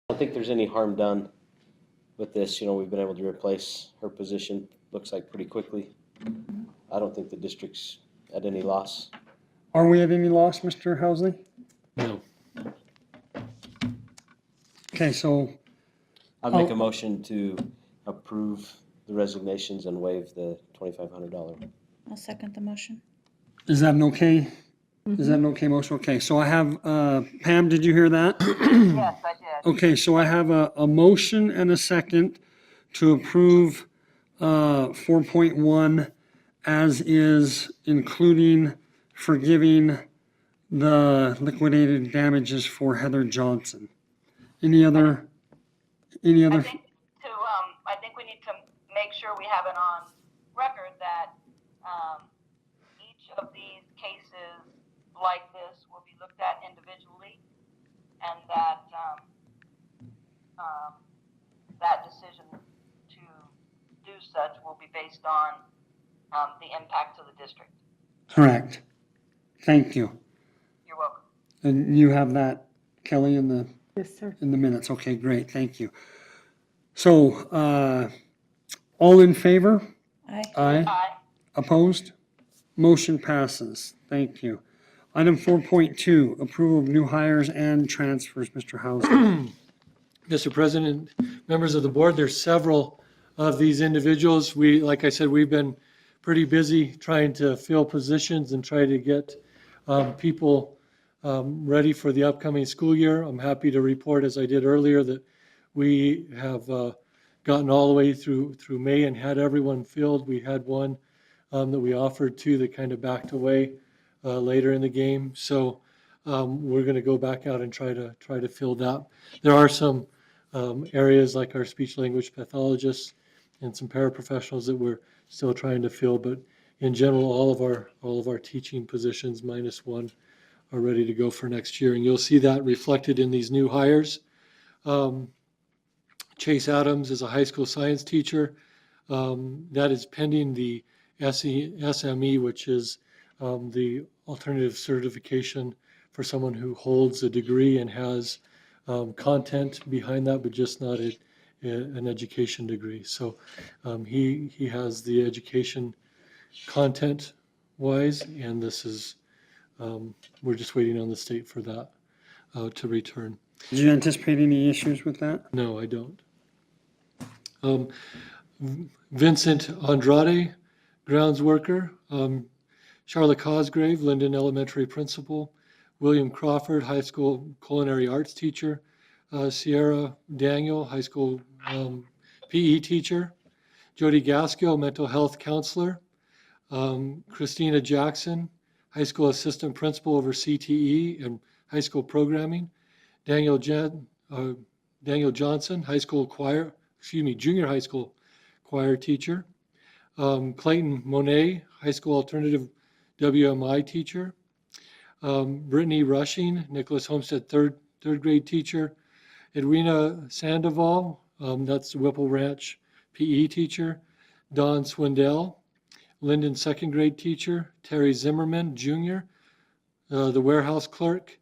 I don't think there's any harm done with this. You know, we've been able to replace her position, looks like pretty quickly. I don't think the district's at any loss. Are we at any loss, Mr. Housley? No. Okay, so I'd make a motion to approve the resignations and waive the $2,500. I'll second the motion. is that an okay? Is that an okay motion? Okay, so I have, Pam, did you hear that? Yes, I did. Okay, so I have a motion and a second to approve 4.1 as is, including forgiving the liquidated damages for Heather Johnson. Any other? I think we need to make sure we have it on record that each of these cases like this will be looked at individually, and that that decision to do such will be based on the impact to the district. Correct. Thank you. You're welcome. And you have that, Kelly, in the Yes, sir. in the minutes. Okay, great. Thank you. So, all in favor? Aye. Aye. Aye. Opposed? Motion passes. Thank you. Item 4.2, approval of new hires and transfers. Mr. Hauser. Mr. President, members of the board, there's several of these individuals. Like I said, we've been pretty busy trying to fill positions and try to get people ready for the upcoming school year. I'm happy to report, as I did earlier, that we have gotten all the way through May and had everyone filled. We had one that we offered to that kind of backed away later in the game. So we're going to go back out and try to fill that. There are some areas like our speech language pathologists and some paraprofessionals that we're still trying to fill, but in general, all of our teaching positions minus one are ready to go for next year. And you'll see that reflected in these new hires. Chase Adams is a high school science teacher. That is pending the SME, which is the alternative certification for someone who holds a degree and has content behind that, but just not an education degree. So he has the education content wise, and this is, we're just waiting on the state for that to return. Do you anticipate any issues with that? No, I don't. Vincent Andrade, grounds worker. Charlotte Cosgrave, Linden Elementary principal. William Crawford, high school culinary arts teacher. Sierra Daniel, high school PE teacher. Jody Gaskill, mental health counselor. Christina Jackson, high school assistant principal over CTE and high school programming. Daniel Johnson, junior high school choir teacher. Clayton Monet, high school alternative WMI teacher. Brittany Rushing, Nicholas Homestead third grade teacher. Edwina Sandoval, that's Whipple Ranch PE teacher. Dawn Swindell, Linden second grade teacher. Terry Zimmerman, junior, the warehouse clerk.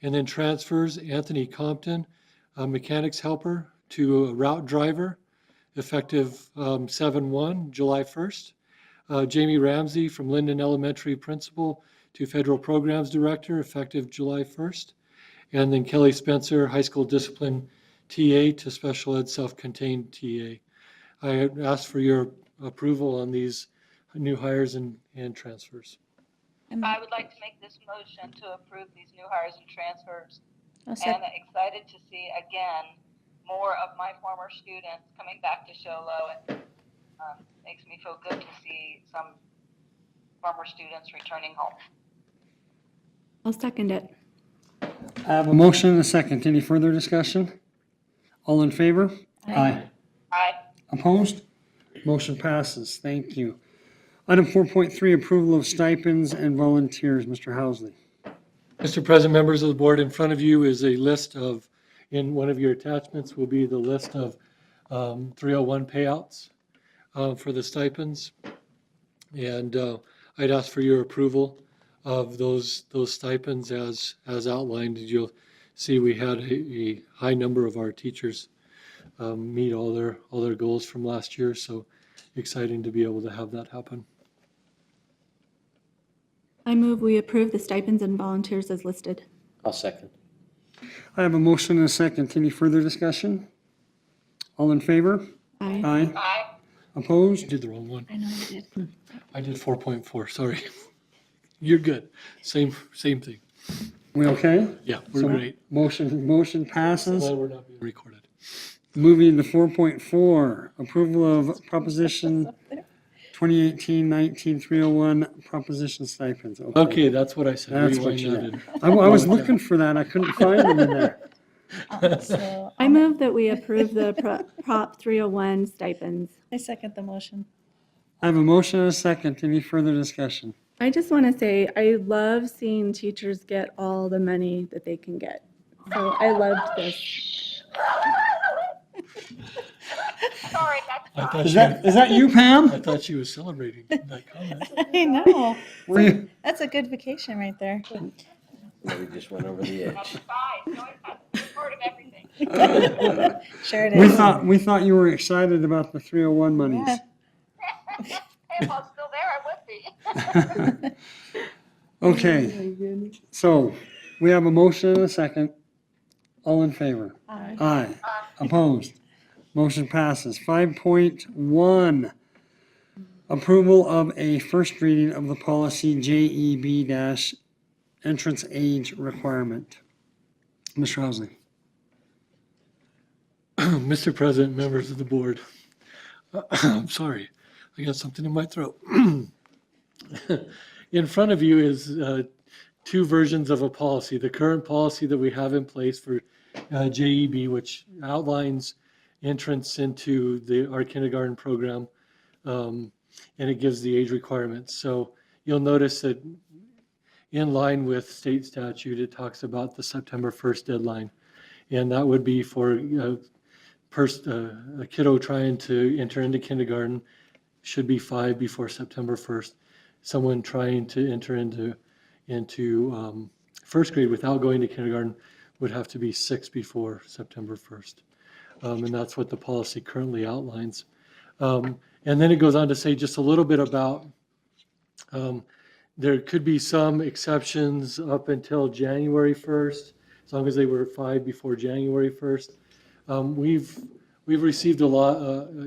And then transfers, Anthony Compton, mechanics helper to a route driver, effective 7/1, July 1st. Jamie Ramsey from Linden Elementary principal to federal programs director, effective July 1st. And then Kelly Spencer, high school discipline TA to special ed self-contained TA. I asked for your approval on these new hires and transfers. I would like to make this motion to approve these new hires and transfers. I'll And second. excited to see, again, more of my former students coming back to Show Low. It makes me feel good to see some former students returning home. I'll second it. I have a motion and a second. Any further discussion? All in favor? Aye. Aye. Opposed? Motion passes. Thank you. Item 4.3, approval of stipends and volunteers. Mr. Housley. Mr. President, members of the board, in front of you is a list of, in one of your attachments will be the list of 301 payouts for the stipends. And I'd ask for your approval of those stipends as outlined. You'll see we had a high number of our teachers meet all their goals from last year. So exciting to be able to have that happen. I move we approve the stipends and volunteers as listed. I'll second. I have a motion and a second. Any further discussion? All in favor? Aye. Aye. Aye. I Opposed? did the wrong one. I know you did. I did 4.4, sorry. You're good. Same thing. We okay? Yeah, we're So, great. Motion passes. Well, we're not being recorded. Moving to 4.4, approval of proposition 2018-19-301 proposition stipends. Okay, that's what I said. That's what Rewind you that did. in. I was looking for that. I couldn't find them in there. So I move that we approve the Prop 301 stipends. I second the motion. I have a motion and a second. Any further discussion? I just want to say, I love seeing teachers get all the money that they can get. So I loved this. Sorry, I that's thought Is she, that you, Pam? I thought she was celebrating that comment. I know. Were you? That's a good vacation right there. We just went over the edge. fine. No, that's part of everything. Sure it is. We thought you were excited about the 301 monies. Yeah. Hey, if I was still there, I would be. Okay, so we have a motion and a second. All in favor? Aye. Aye. Opposed? Motion passes. 5.1, approval of a first reading of the policy JEB- entrance age requirement. Mr. Housley. Mr. President, members of the board, I'm sorry, I got something in my throat. In front of you is two versions of a policy. The current policy that we have in place for JEB, which outlines entrance into our kindergarten program, and it gives the age requirements. So you'll notice that in line with state statute, it talks about the September 1st deadline. And that would be for a kiddo trying to enter into kindergarten should be 5 before September 1st. Someone trying to enter into first grade without going to kindergarten would have to be 6 before September 1st. And that's what the policy currently outlines. And then it goes on to say just a little bit about there could be some exceptions up until January 1st, as long as they were 5 before January 1st. We've received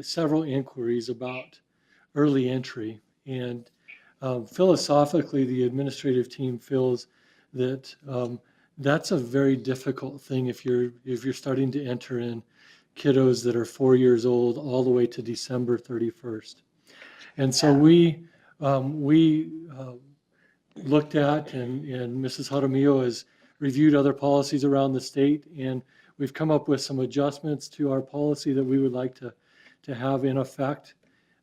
several inquiries about early entry, and philosophically, the administrative team feels that that's a very difficult thing if you're starting to enter in kiddos that are 4 years old all the way to December 31st. And so we looked at, and Mrs. Jaramillo has reviewed other policies around the state, and we've come up with some adjustments to our policy that we would like to have in effect.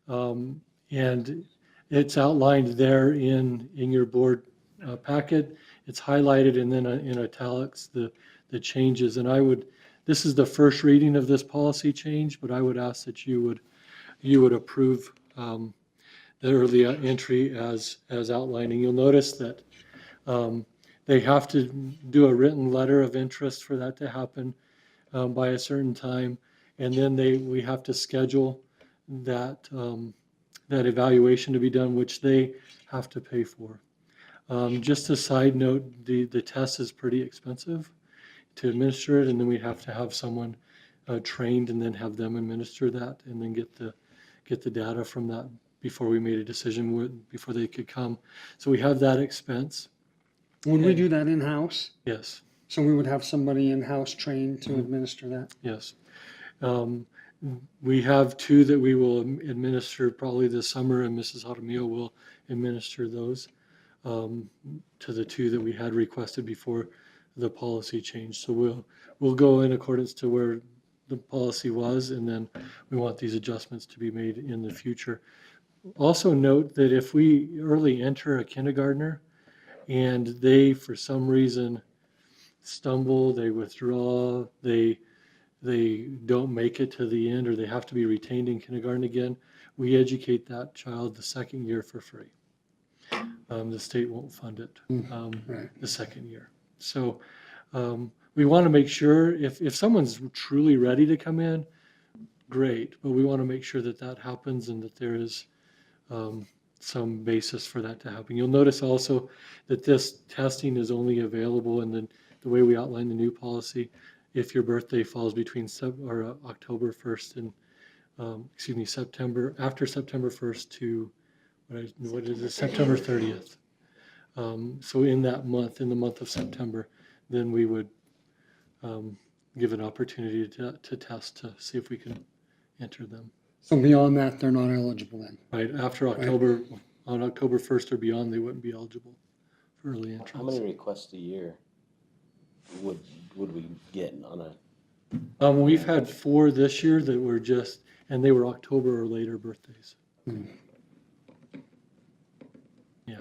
And it's outlined there in your board packet. It's highlighted and then in italics the changes. And this is the first reading of this policy change, but I would ask that you would approve the early entry as outlining. You'll notice that they have to do a written letter of interest for that to happen by a certain time, and then we have to schedule that evaluation to be done, which they have to pay for. Just a side note, the test is pretty expensive to administer it, and then we have to have someone trained and then have them administer that, and then get the data from that before we made a decision, before they could come. So we have that expense. Would we do that in-house? Yes, So we would have somebody in-house trained to administer that? yes. We have 2 that we will administer probably this summer, and Mrs. Jaramillo will administer those to the 2 that we had requested before the policy change. So we'll go in accordance to where the policy was, and then we want these adjustments to be made in the future. Also note that if we early enter a kindergartner and they, for some reason, stumble, they withdraw, they don't make it to the end, or they have to be retained in kindergarten again, we educate that child the second year for free. The state won't fund it Right. the second year. So we want to make sure if someone's truly ready to come in, great, but we want to make sure that that happens and that there is some basis for that to happen. You'll notice also that this testing is only available in the way we outline the new policy if your birthday falls between October 1st and after September 1st to what is it, September 30th. So in that month, in the month of September, then we would give an opportunity to test to see if we can enter them. So beyond that, they're not eligible then? Right, after October, on October 1st or beyond, they wouldn't be eligible for early entrance. How many requests a year would we get on a? We've had 4 this year that were just, and they were October or later birthdays. Yeah.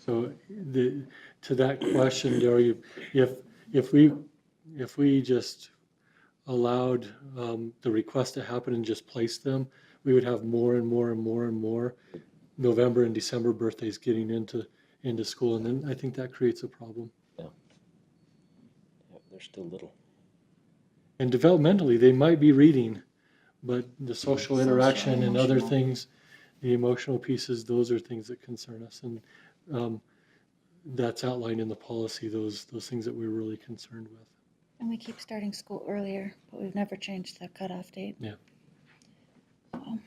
So to that question, Dory, if we just allowed the request to happen and just placed them, we would have more and more and more and more November and December birthdays getting into school, and then I think that creates a problem. Yeah, they're still little. And developmentally, they might be reading, but the social interaction and other things, the emotional pieces, those are things that concern us, and that's outlined in the policy. Those things that we're really concerned with. And we keep starting school earlier, but we've never changed the cutoff date. Yeah. So,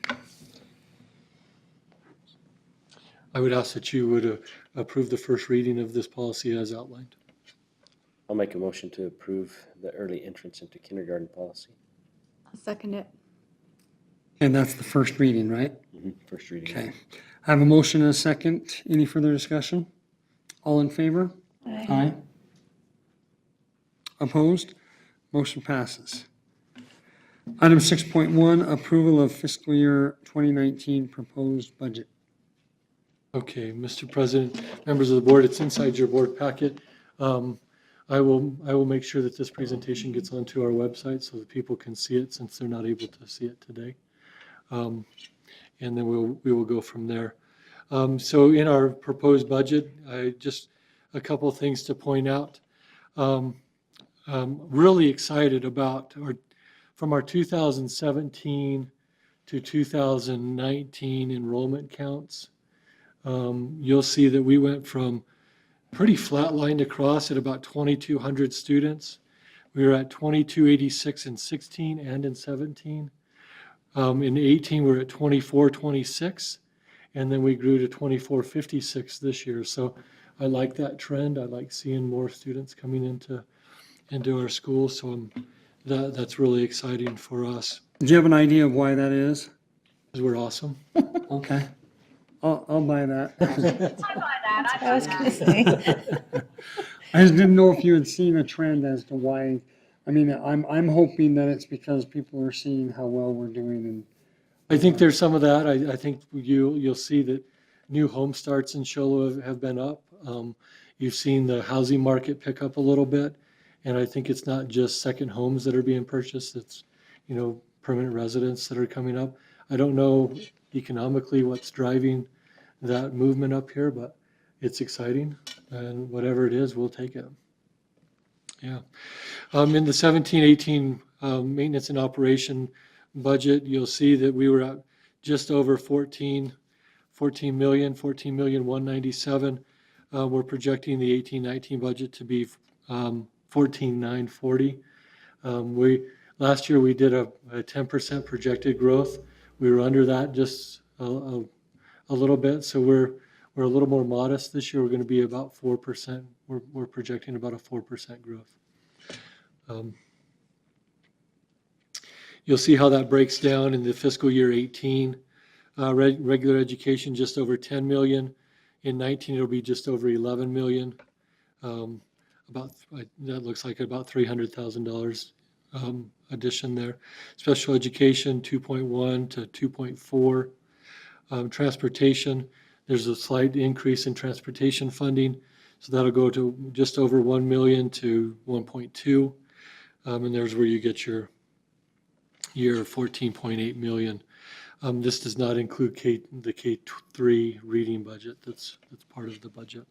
I would ask that you would approve the first reading of this policy as outlined. I'll make a motion to approve the early entrance into kindergarten policy. I'll second it. And that's the first reading, right? First reading. Okay. I have a motion and a second. Any further discussion? All in favor? Aye. Opposed? Motion passes. Item 6.1, approval of fiscal year 2019 proposed budget. Okay, Mr. President, members of the board, it's inside your board packet. I will make sure that this presentation gets onto our website so that people can see it since they're not able to see it today. And then we will go from there. So in our proposed budget, just a couple of things to point out. Really excited about from our 2017 to 2019 enrollment counts. You'll see that we went from pretty flat-lined across at about 2,200 students. We were at 2,286 in 16 and in 17. In 18, we're at 2,426, and then we grew to 2,456 this year. So I like that trend. I like seeing more students coming into our school. So that's really exciting for us. Do you have an idea of why that is? Because we're awesome. Okay. I'll buy that. I buy that. I was gonna say. I just didn't know if you had seen a trend as to why. I mean, I'm hoping that it's because people are seeing how well we're doing, and I think there's some of that. I think you'll see that new home starts in Shoalo have been up. You've seen the housing market pick up a little bit, and I think it's not just second homes that are being purchased. It's permanent residents that are coming up. I don't know economically what's driving that movement up here, but it's exciting, and whatever it is, we'll take it. Yeah. In the 17-18 maintenance and operation budget, you'll see that we were at just over 14 million, 14,197,000. We're projecting the 18-19 budget to be 14,940. Last year we did a 10% projected growth. We were under that just a little bit, so we're a little more modest this year. We're going to be about 4%. We're projecting about a 4% growth. You'll see how that breaks down in the fiscal year 18. Regular education just over 10 million. In 19 it'll be just over 11 million. that looks like about $300,000 addition there. Special education, 2.1 to 2.4. Transportation, there's a slight increase in transportation funding, so that'll go to just over 1 million to 1.2. And there's where you get your 14.8 million. This does not include the K-3 reading budget that's part of the budget.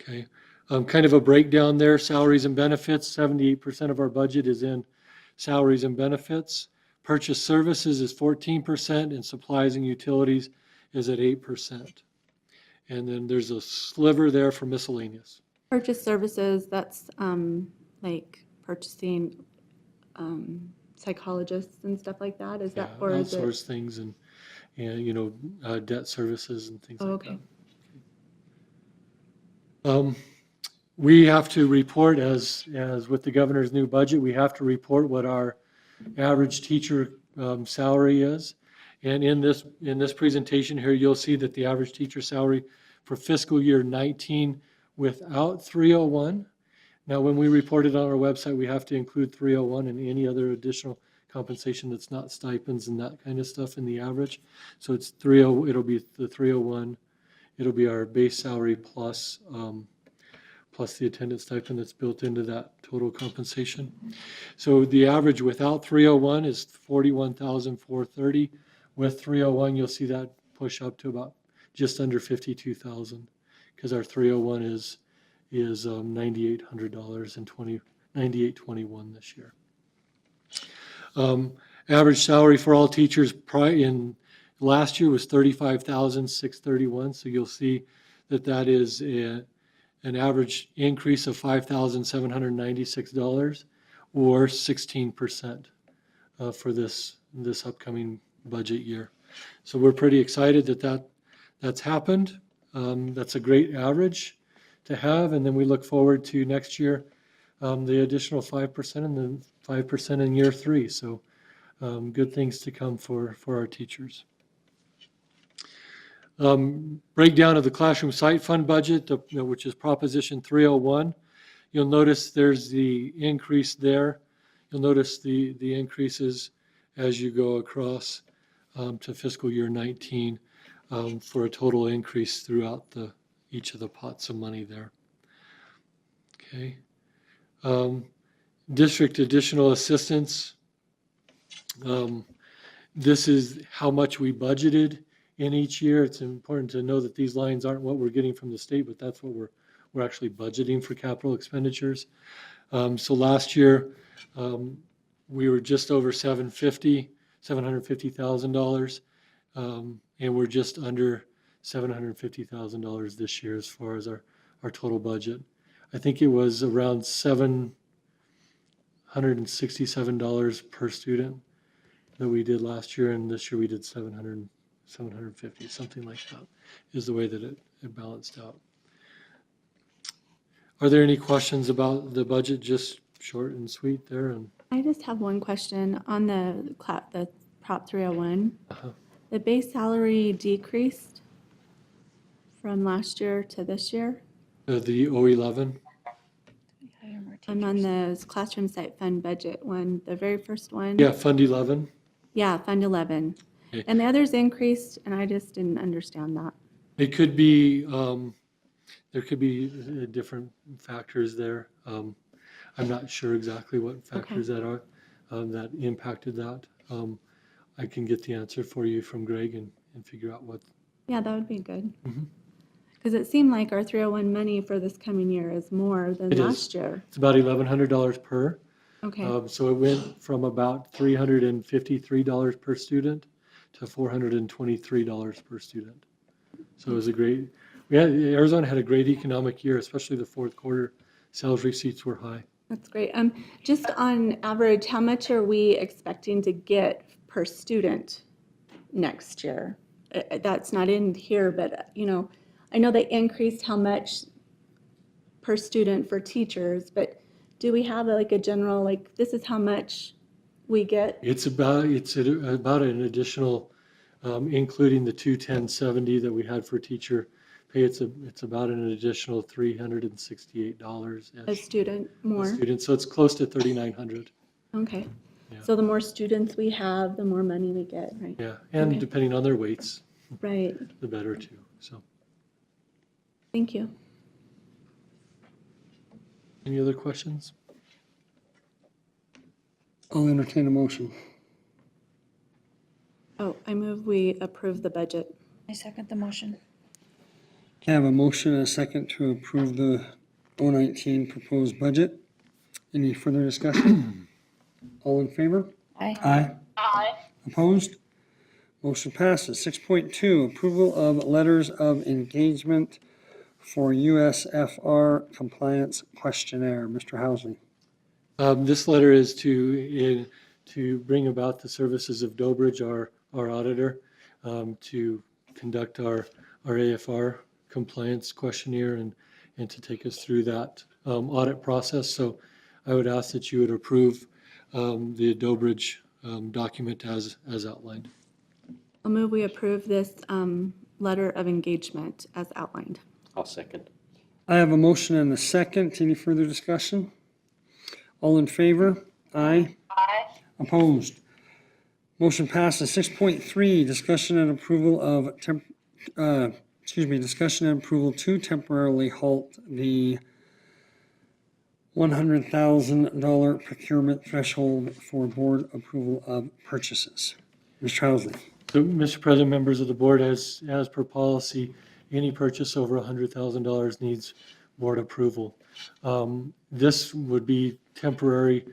Okay, kind of a breakdown there, salaries and benefits, 78% of our budget is in salaries and benefits. Purchase services is 14%, and supplies and utilities is at 8%. And then there's a sliver there for miscellaneous. Purchase services, that's like purchasing psychologists and stuff like that? Is Yeah, that for the? outsource things and debt services and things Oh, like okay. that. We have to report, as with the governor's new budget, we have to report what our average teacher salary is. And in this presentation here, you'll see that the average teacher salary for fiscal year 19 without 301. Now, when we report it on our website, we have to include 301 and any other additional compensation that's not stipends and that kind of stuff in the average. So it's it'll be the 301. It'll be our base salary plus the attendance stipend that's built into that total compensation. So the average without 301 is 41,430. With 301, you'll see that push up to about just under 52,000, because our 301 is $9,800 and $9,821 this year. Average salary for all teachers in last year was $35,631. So you'll see that is an average increase of $5,796, or 16% for this upcoming budget year. So we're pretty excited that's happened. That's a great average to have, and then we look forward to next year, the additional 5% and then 5% in year 3. So good things to come for our teachers. Breakdown of the classroom site fund budget, which is Proposition 301. You'll notice there's the increase there. You'll notice the increases as you go across to fiscal year 19 for a total increase throughout each of the pots of money there. Okay. District additional assistance. This is how much we budgeted in each year. It's important to know that these lines aren't what we're getting from the state, but that's what we're actually budgeting for capital expenditures. So last year, we were just over $750,000, and we're just under $750,000 this year as far as our total budget. I think it was around $767 per student that we did last year, and this year we did 750, something like that is the way that it balanced out. Are there any questions about the budget? Just short and sweet there. And I just have one question on the Prop 301. The base salary decreased from last year to this year. the 011. Hire more I'm on teachers. the classroom site fund budget one, the very first one. Yeah, Fund 11. Yeah, Fund 11. Okay. And the others increased, and I just didn't understand that. It could be, there could be different factors there. I'm not sure exactly what factors that are that impacted that. I can get the answer for you from Greg and figure out what. Yeah, that would be good. Mhm. Because it seemed like our 301 money for this coming year is more than It is. last year. It's about $1,100 per. Okay, So it went from about $353 per student to $423 per student. So it was Arizona had a great economic year, especially the fourth quarter. Sales receipts were high. that's great. Just on average, how much are we expecting to get per student next year? That's not in here, but I know they increased how much per student for teachers, but do we have a general, this is how much we get? It's about an additional, including the 21070 that we had for teacher pay, it's about an additional $368 A student more? student, so it's close to 3,900. Okay. Yeah. So the more students we have, the more money we get, right? Yeah, and Okay. depending on their weights, Right. the better too, so. Thank you. Any other questions? I'll entertain a motion. Oh, I move we approve the budget. I second the motion. I have a motion and a second to approve the 019 proposed budget. Any further discussion? All in favor? Aye. Aye. Aye. Opposed? Motion passes. 6.2, approval of letters of engagement for USFR compliance questionnaire. Mr. Housley. This letter is to bring about the services of Dobrich, our auditor, to conduct our AFR compliance questionnaire and to take us through that audit process. So I would ask that you would approve the Dobrich document as outlined. I'll move we approve this letter of engagement as outlined. I'll second. I have a motion and a second. Any further discussion? All in favor? Aye. Aye. Opposed? Motion passes. 6.3, discussion and approval of discussion and approval to temporarily halt the $100,000 procurement threshold for board approval of purchases. Mr. Housley. So, Mr. President, members of the board, as per policy, any purchase over $100,000 needs board approval. This would be temporarily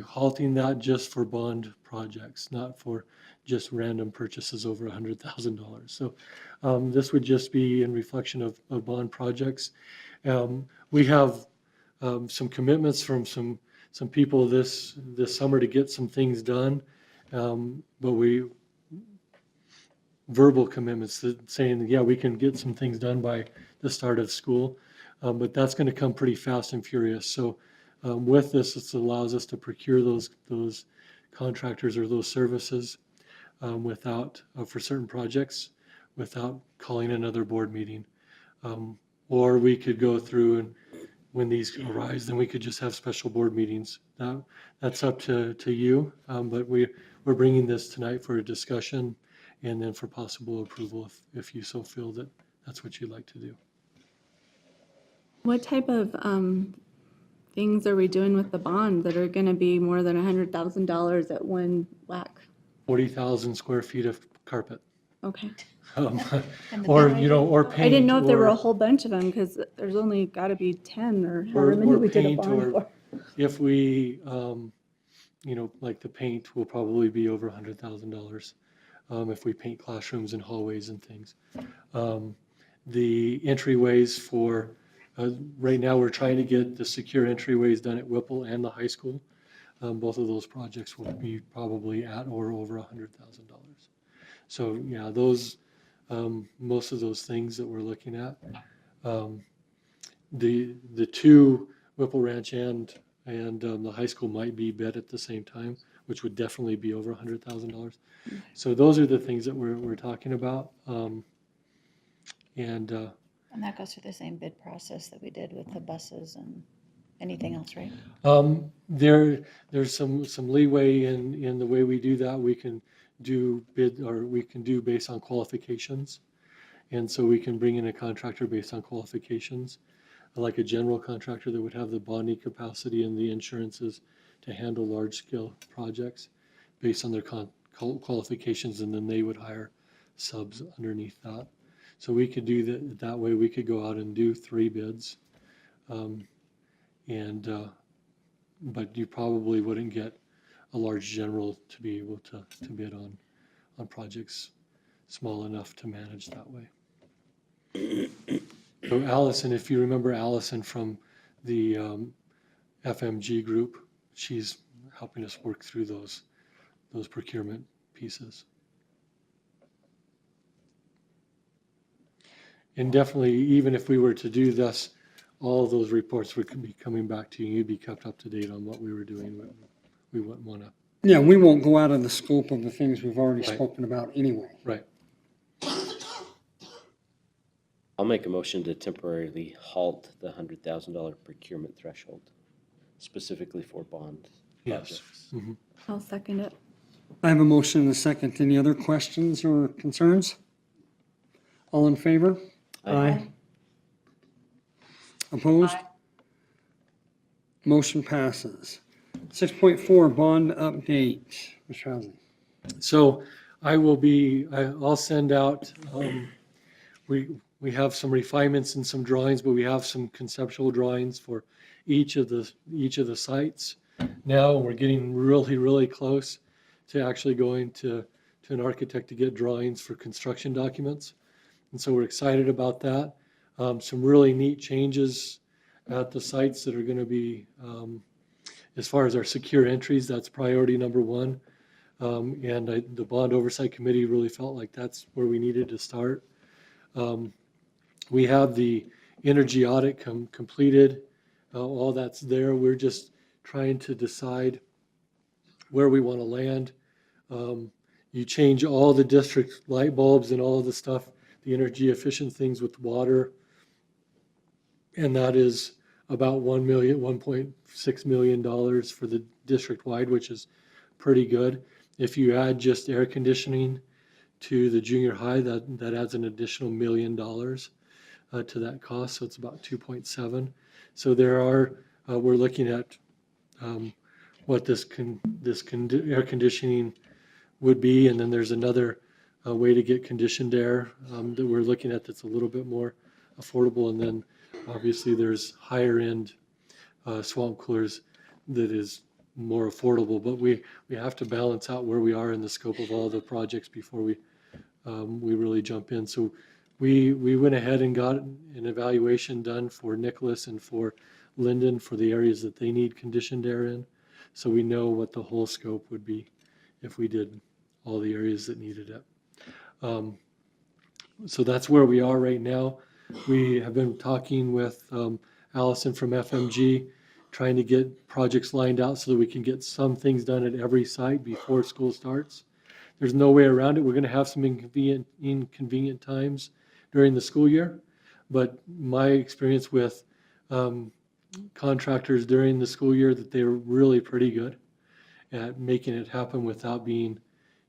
halting that just for bond projects, not for just random purchases over $100,000. So this would just be in reflection of bond projects. We have some commitments from some people this summer to get some things done, but verbal commitments saying, yeah, we can get some things done by the start of school, but that's going to come pretty fast and furious. So with this allows us to procure those contractors or those services without, for certain projects, without calling another board meeting. Or we could go through and when these arise, then we could just have special board meetings. That's up to you, but we're bringing this tonight for a discussion and then for possible approval if you so feel that that's what you'd like to do. What type of things are we doing with the bond that are going to be more than $100,000 at one whack? 40,000 square feet of carpet. Okay. And the Or, building? or paint. I didn't know if there were or- a whole bunch of them because there's only got to be 10 or Or- however many or we did a paint bond or- for. If we, like the paint will probably be over $100,000 if we paint classrooms and hallways and things. The entryways for, right now we're trying to get the secure entryways done at Whipple and the high school. Both of those projects will be probably at or over $100,000. So yeah, those, most of those things that we're looking at. The two, Whipple Ranch and the high school might be bid at the same time, which would definitely be over $100,000. So those are the things that we're talking about. And that goes through the same bid process that we did with the buses and anything else, right? There's some leeway in the way we do that. We can do bid, or we can do based on qualifications. And so we can bring in a contractor based on qualifications, like a general contractor that would have the bonding capacity and the insurances to handle large scale projects based on their qualifications, and then they would hire subs underneath that. So we could do that way. We could go out and do 3 bids. But you probably wouldn't get a large general to be able to bid on projects small enough to manage that way. So Allison, if you remember Allison from the FMG group, she's helping us work through those procurement pieces. And definitely, even if we were to do this, all of those reports would be coming back to you. You'd be kept up to date on what we were doing. We wouldn't want to. Yeah, we won't go out of the scope of the things we've already Right. spoken about anyway. Right. I'll make a motion to temporarily halt the $100,000 procurement threshold, specifically for bond Yes. projects. Mhm. I'll second it. I have a motion and a second. Any other questions or concerns? All in favor? Aye. Opposed? Aye. Motion passes. 6.4, bond update. Mr. Housley. So I'll send out, we have some refinements and some drawings, but we have some conceptual drawings for each of the sites. Now we're getting really, really close to actually going to an architect to get drawings for construction documents. And so we're excited about that. Some really neat changes at the sites that are going to be, as far as our secure entries, that's priority number one. The bond oversight committee really felt like that's where we needed to start. We have the energy audit completed. All that's there. We're just trying to decide where we want to land. You change all the district light bulbs and all of the stuff, the energy efficient things with water, and that is about $1.6 million for the district wide, which is pretty good. If you add just air conditioning to the junior high, that adds an additional $1 million to that cost, so it's about 2.7. So we're looking at what this air conditioning would be, and then there's another way to get conditioned air that we're looking at that's a little bit more affordable, and then obviously there's higher end swamp coolers that is more affordable, but we have to balance out where we are in the scope of all the projects before we really jump in. So we went ahead and got an evaluation done for Nicholas and for Linden for the areas that they need conditioned air in. So we know what the whole scope would be if we did all the areas that needed it. So that's where we are right now. We have been talking with Allison from FMG, trying to get projects lined out so that we can get some things done at every site before school starts. There's no way around it. We're going to have some inconvenient times during the school year, but my experience with contractors during the school year, that they're really pretty good at making it happen without being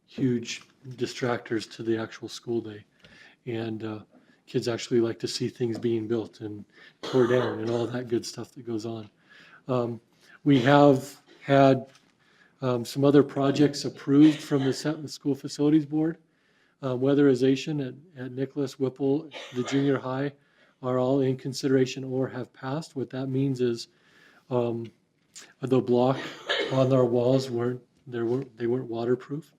huge distractors to the actual school day. And kids actually like to see things being built and tore down and all that good stuff that goes on. We have had some other projects approved from the School Facilities Board. Weatherization at Nicholas, Whipple, the junior high are all in consideration or have passed. What that means is the block on our walls weren't waterproof.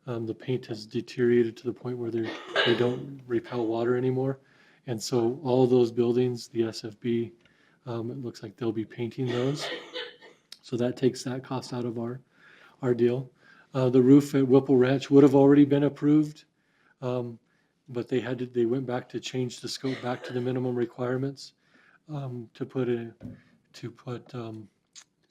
The paint has deteriorated to the point where they don't repel water anymore. And so all of those buildings, the SFB, it looks like they'll be painting those. So that takes that cost out of our deal. The roof at Whipple Ranch would have already been approved, but they went back to change the scope back to the minimum requirements to put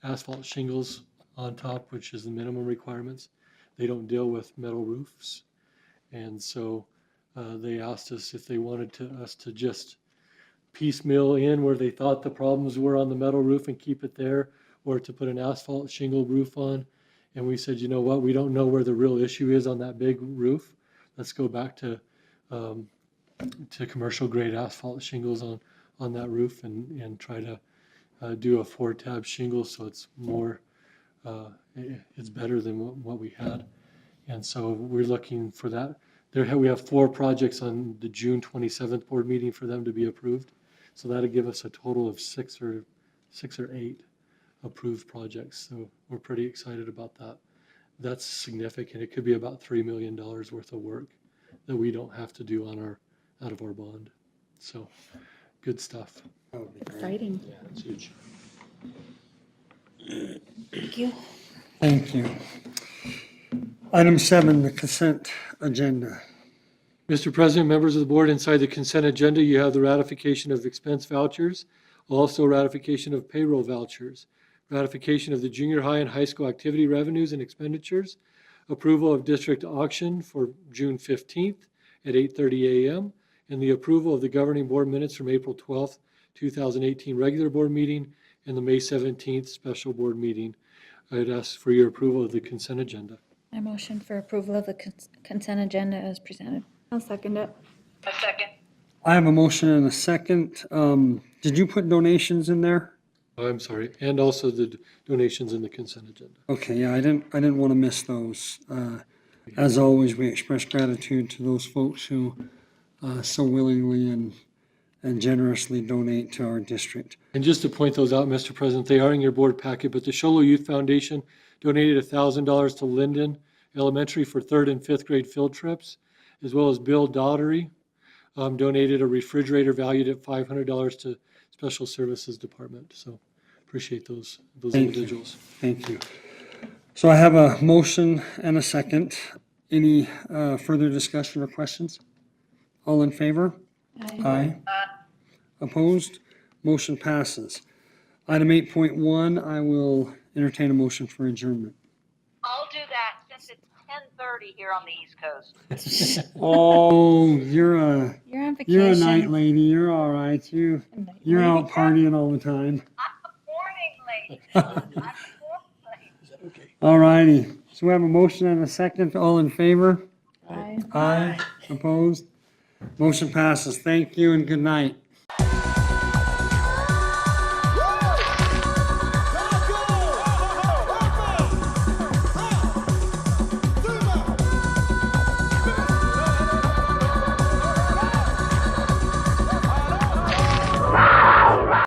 asphalt shingles on top, which is the minimum requirements. They don't deal with metal roofs, and so they asked us if they wanted us to just piecemeal in where they thought the problems were on the metal roof and keep it there, or to put an asphalt shingle roof on. And we said, you know what, we don't know where the real issue is on that big roof. Let's go back to commercial grade asphalt shingles on that roof and try to do a 4-tab shingle so it's more, it's better than what we had. And so we're looking for that. We have 4 projects on the June 27th board meeting for them to be approved. So that'll give us a total of 6 or 8 approved projects. So we're pretty excited about that. That's significant. It could be about $3 million worth of work that we don't have to do out of our bond. So good stuff. Exciting. Yeah, it's huge. Thank you. Thank you. Item 7, the consent agenda. Mr. President, members of the board, inside the consent agenda, you have the ratification of expense vouchers, also ratification of payroll vouchers, ratification of the junior high and high school activity revenues and expenditures, approval of district auction for June 15th at 8:30 a.m., and the approval of the governing board minutes from April 12th, 2018 regular board meeting and the May 17th special board meeting. I'd ask for your approval of the consent agenda. I motion for approval of the consent agenda as presented. I'll second it. A second. I have a motion and a second. Did you put donations in there? I'm sorry, and also the donations in the consent agenda. Okay, yeah, I didn't want to miss those. As always, we express gratitude to those folks who so willingly and generously donate to our district. And just to point those out, Mr. President, they are in your board packet, but the Sholo Youth Foundation donated $1,000 to Linden Elementary for 3rd and 5th grade field trips, as well as Bill Daughtery donated a refrigerator valued at $500 to Special Services Department. So appreciate those Thank you. individuals. Thank you. So I have a motion and a second. Any further discussion or questions? All in favor? Aye. Opposed? Motion passes. Item 8.1, I will entertain a motion for adjournment. I'll do that since it's 10:30 here on the East Coast. Oh, you're a You're on night vacation. lady. You're all right. You're out partying all the time. I'm morning late. I'm morning late. All righty. So we have a motion and a second. All in favor? Aye. Aye. Opposed? Motion passes. Thank you and good night.